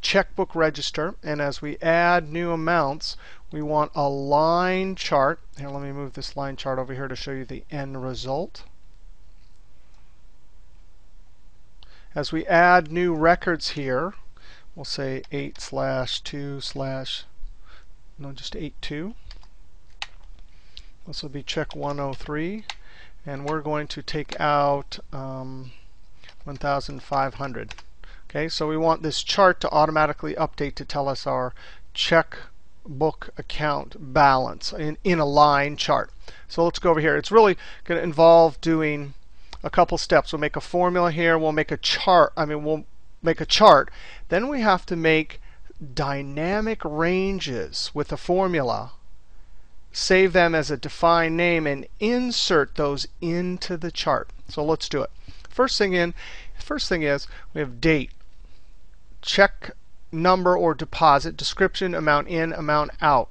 checkbook register, and as we add new amounts, we want a line chart. Here, let me move this line chart over here to show you the end result. As we add new records here, we'll say 8/2/ no, just 82. This will be check 103, and we're going to take out 1,500. Okay, so we want this chart to automatically update to tell us our checkbook account balance in a line chart. So let's go over here. It's really going to involve doing a couple steps. We'll make a formula here. We'll make a chart. We'll make a chart. Then we have to make dynamic ranges with a formula. Save them as a defined name and insert those into the chart. So let's do it. First thing is we have date, check number or deposit, description, amount in, amount out,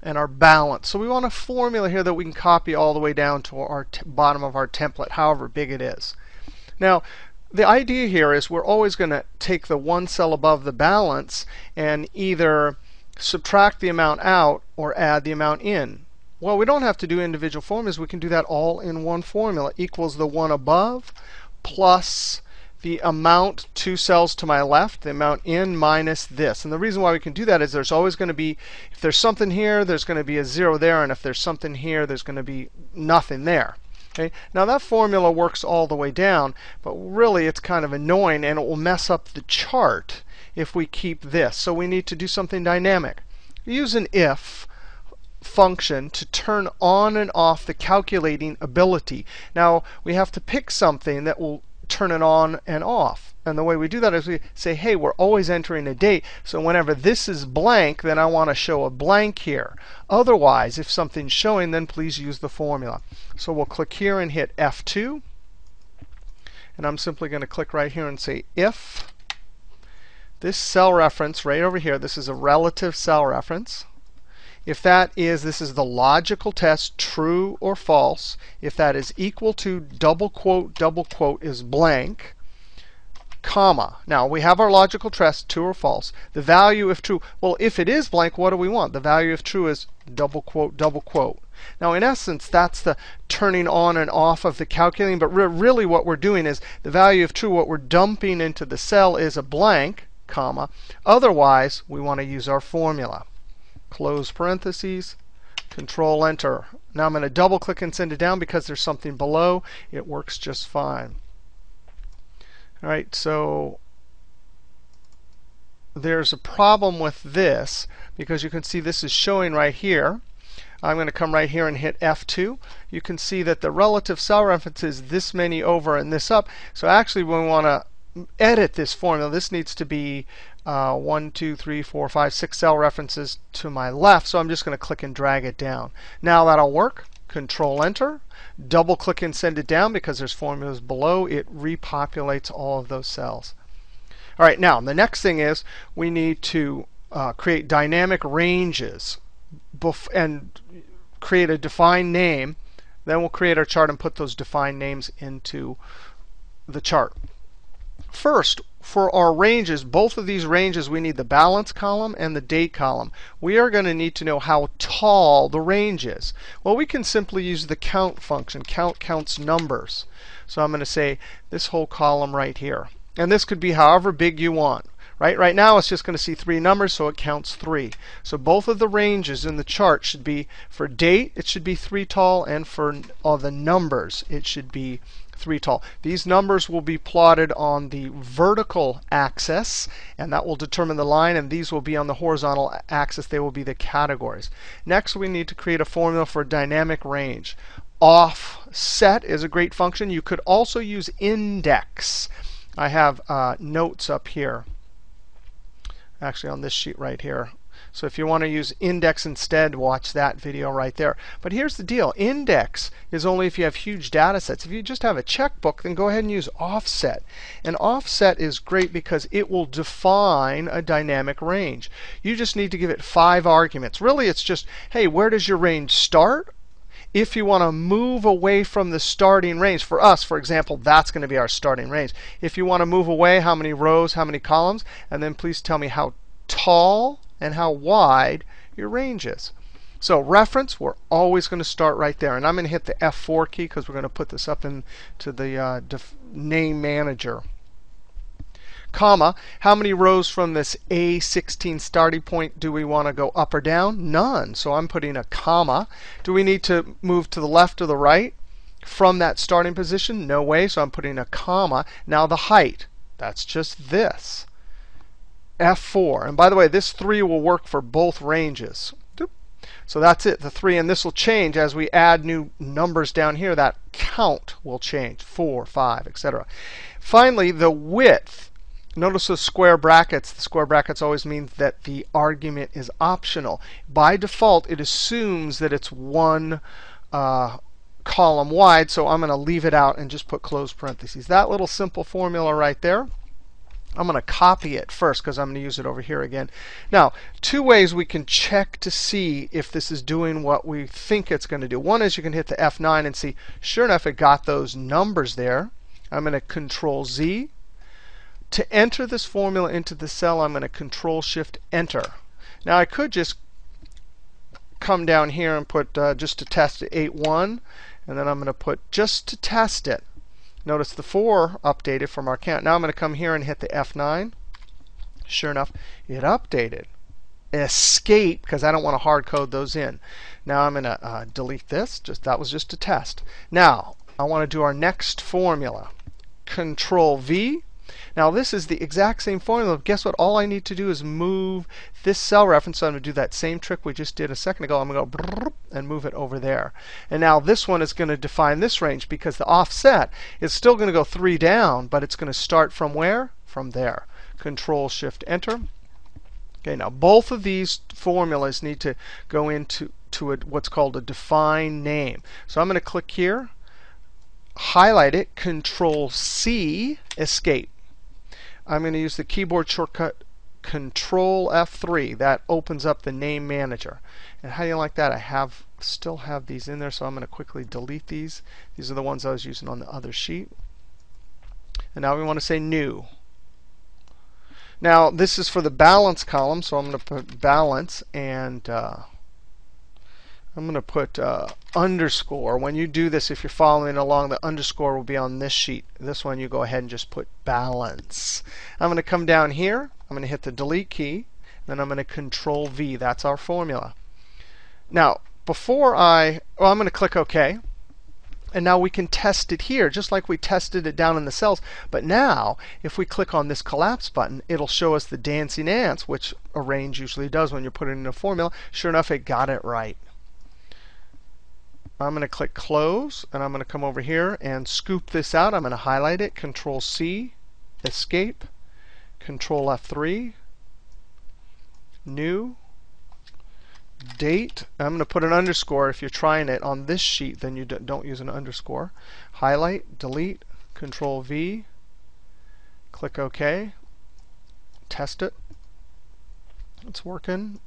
and our balance. So we want a formula here that we can copy all the way down to our bottom of our template, however big it is. Now, the idea here is we're always going to take the one cell above the balance and either subtract the amount out or add the amount in. Well, we don't have to do individual formulas. We can do that all in one formula. Equals the one above plus the amount 2 cells to my left, the amount in minus this. And the reason why we can do that is there's always going to be, if there's something here, there's going to be a 0 there. And if there's something here, there's going to be nothing there. Okay? Now that formula works all the way down, but really it's kind of annoying, and it will mess up the chart if we keep this. So we need to do something dynamic. Use an if function to turn on and off the calculating ability. Now we have to pick something that will turn it on and off. And the way we do that is we say, hey, we're always entering a date. So whenever this is blank, then I want to show a blank here. Otherwise, if something's showing, then please use the formula. So we'll click here and hit F2. And I'm simply going to click right here and say if this cell reference right over here, this is a relative cell reference. If that is, this is the logical test, true or false. If that is equal to double quote is blank, comma. Now we have our logical test, true or false. The value if true, well, if it is blank, what do we want? The value if true is double quote, double quote. Now in essence, that's the turning on and off of the calculating. But really what we're doing is the value if true, what we're dumping into the cell is a blank, comma. Otherwise, we want to use our formula. Close parentheses, Control Enter. Now I'm going to double click and send it down because there's something below. It works just fine. All right, so there's a problem with this because you can see this is showing right here. I'm going to come right here and hit F2. You can see that the relative cell reference is this many over and this up. So actually, when we want to edit this formula, this needs to be 1, 2, 3, 4, 5, 6 cell references to my left. So I'm just going to click and drag it down. Now that'll work. Control Enter. Double click and send it down because there's formulas below. It repopulates all of those cells. All right, now the next thing is we need to create dynamic ranges and create a defined name. Then we'll create our chart and put those defined names into the chart. First, for our ranges, both of these ranges, we need the balance column and the date column. We are going to need to know how tall the range is. Well, we can simply use the count function. Count counts numbers. So I'm going to say this whole column right here. And this could be however big you want. Right now, it's just going to see 3 numbers, so it counts 3. So both of the ranges in the chart should be, for date, it should be 3 tall, and for all the numbers, it should be 3 tall. These numbers will be plotted on the vertical axis, and that will determine the line. And these will be on the horizontal axis. They will be the categories. Next, we need to create a formula for dynamic range. Offset is a great function. You could also use index. I have notes up here, actually on this sheet right here. So if you want to use index instead, watch that video right there. But here's the deal. Index is only if you have huge data sets. If you just have a checkbook, then go ahead and use offset. And offset is great because it will define a dynamic range. You just need to give it 5 arguments. Really, it's just, hey, where does your range start? if you want to move away from the starting range, for us, for example, that's going to be our starting range. If you want to move away, how many rows, how many columns, and then please tell me how tall and how wide your range is. So reference, we're always going to start right there. And I'm going to hit the F4 key because we're going to put this up into the name manager. Comma, how many rows from this A16 starting point do we want to go up or down? None. So I'm putting a comma. Do we need to move to the left or the right from that starting position? No way. So I'm putting a comma. Now the height, that's just this. F4. And by the way, this 3 will work for both ranges. So that's it, the 3. And this will change as we add new numbers down here. That count will change, 4, 5, etc. Finally, the width. Notice the square brackets. The square brackets always mean that the argument is optional. By default, it assumes that it's 1 column wide. So I'm going to leave it out and just put close parentheses. That little simple formula right there. I'm going to copy it first because I'm going to use it over here again. Now, 2 ways we can check to see if this is doing what we think it's going to do. One is you can hit the F9 and see, sure enough, it got those numbers there. I'm going to Control Z. To enter this formula into the cell, I'm going to Control Shift Enter. Now, I could just come down here and put just to test it 8.1. And then I'm going to put just to test it. Notice the 4 updated from our count. Now I'm going to come here and hit the F9. Sure enough, it updated. Escape, because I don't want to hard code those in. Now I'm going to delete this. That was just a test. Now I want to do our next formula. Control V. Now this is the exact same formula. Guess what? All I need to do is move this cell reference. So I'm going to do that same trick we just did a second ago. I'm going to go and move it over there. And now this one is going to define this range because the offset is still going to go 3 down, but it's going to start from where? From there. Control Shift Enter. Okay, now both of these formulas need to go into what's called a define name. So I'm going to click here, highlight it, Control C, escape. I'm going to use the keyboard shortcut Control F3. That opens up the name manager. And how do you like that? I still have these in there, so I'm going to quickly delete these. These are the ones I was using on the other sheet. And now we want to say new. Now this is for the balance column, so I'm going to put balance, and I'm going to put underscore. When you do this, if you're following along, the underscore will be on this sheet. This one, you go ahead and just put balance. I'm going to come down here. I'm going to hit the delete key. Then I'm going to Control V. That's our formula. Now, I'm going to click OK. And now we can test it here, just like we tested it down in the cells. But now, if we click on this collapse button, it'll show us the dancing ants, which a range usually does when you're putting in a formula. Sure enough, it got it right. I'm going to click Close, and I'm going to come over here and scoop this out. I'm going to highlight it, Control C, Escape, Control F3, New, Date. I'm going to put an underscore. If you're trying it on this sheet, then you don't use an underscore. Highlight, Delete, Control V, click OK, test it. It's working.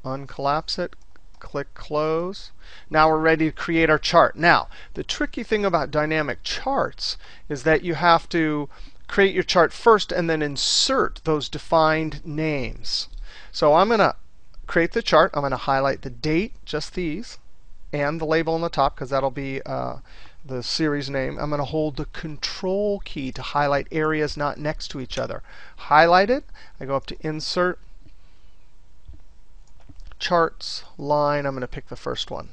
Uncollapse it. Click Close. Now we're ready to create our chart. Now, the tricky thing about dynamic charts is that you have to create your chart first and then insert those defined names. So I'm going to create the chart. I'm going to highlight the date, just these, and the label on the top, because that'll be the series name. I'm going to hold the Control key to highlight areas not next to each other. Highlight it. I go up to Insert, Charts, Line. I'm going to pick the first one.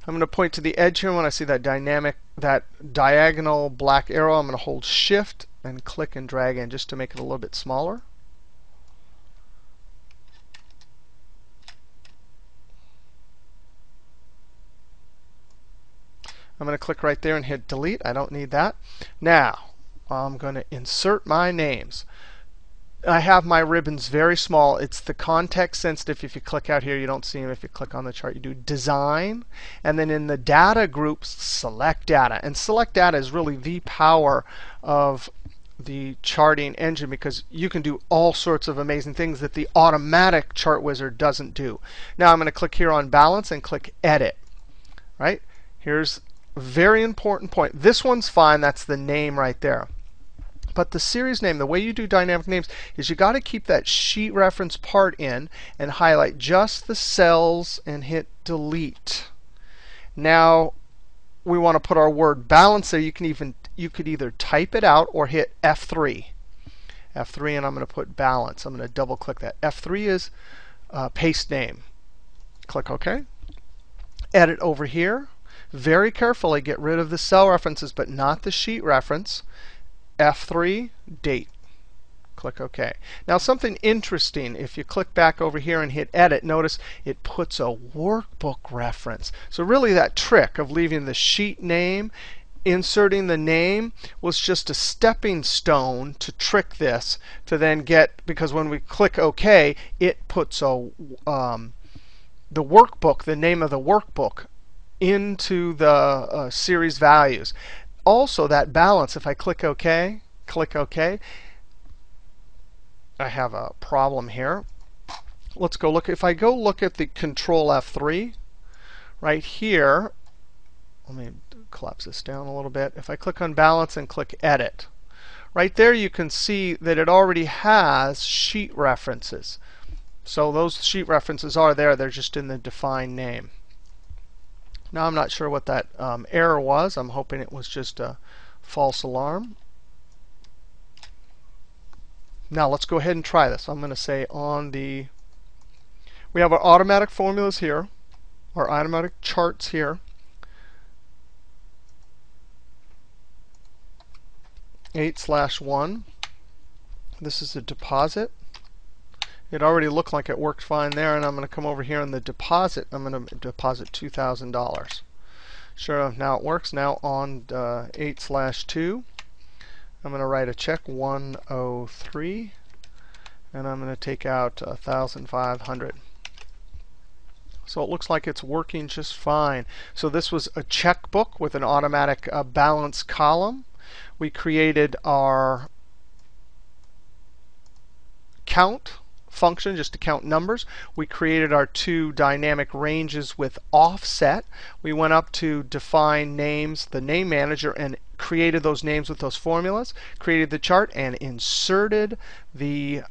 I'm going to point to the edge here. When I see that diagonal black arrow, I'm going to hold Shift and click and drag in just to make it a little bit smaller. I'm going to click right there and hit Delete. I don't need that. Now, I'm going to insert my names. I have my ribbons very small. It's the context sensitive. If you click out here, you don't see them. If you click on the chart, you do Design. And then in the data group, Select Data. And Select Data is really the power of the charting engine, because you can do all sorts of amazing things that the automatic chart wizard doesn't do. Now I'm going to click here on Balance and click Edit. Right? Here's a very important point. This one's fine. That's the name right there. But the series name, the way you do dynamic names is you got to keep that sheet reference part in and highlight just the cells and hit delete. Now we want to put our word balance there. You could either type it out or hit F3. F3, and I'm going to put balance. I'm going to double click that. F3 is paste name. Click OK. Edit over here. Very carefully get rid of the cell references, but not the sheet reference. F3, date. Click OK. Now something interesting, if you click back over here and hit edit, notice it puts a workbook reference. So really that trick of leaving the sheet name, inserting the name, was just a stepping stone to trick this to then get, because when we click OK, it puts the workbook, the name of the workbook, into the series values. Also, that balance, if I click OK, I have a problem here. Let's go look. If I go look at the Control F3 right here, let me collapse this down a little bit. If I click on balance and click edit, right there you can see that it already has sheet references. So those sheet references are there. They're just in the defined name. Now I'm not sure what that error was. I'm hoping it was just a false alarm. Now let's go ahead and try this. I'm going to say we have our automatic formulas here, our automatic charts here. 8/1. This is a deposit. It already looked like it worked fine there, and I'm going to come over here in the deposit. I'm going to deposit $2,000. Sure enough, now it works. Now on 8/2, I'm going to write a check 103, and I'm going to take out 1,500. So it looks like it's working just fine. So this was a checkbook with an automatic balance column. We created our count function just to count numbers. We created our two dynamic ranges with offset. We went up to define names, the name manager, and created those names with those formulas, created the chart, and inserted the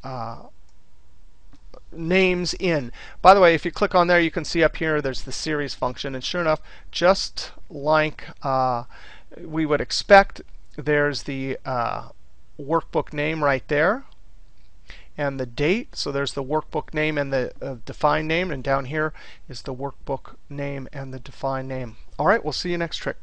names in. By the way, if you click on there, you can see up here there's the series function. And sure enough, just like we would expect, there's the workbook name right there, and the date. So there's the workbook name and the defined name, and down here is the workbook name and the defined name. All right, we'll see you next trick.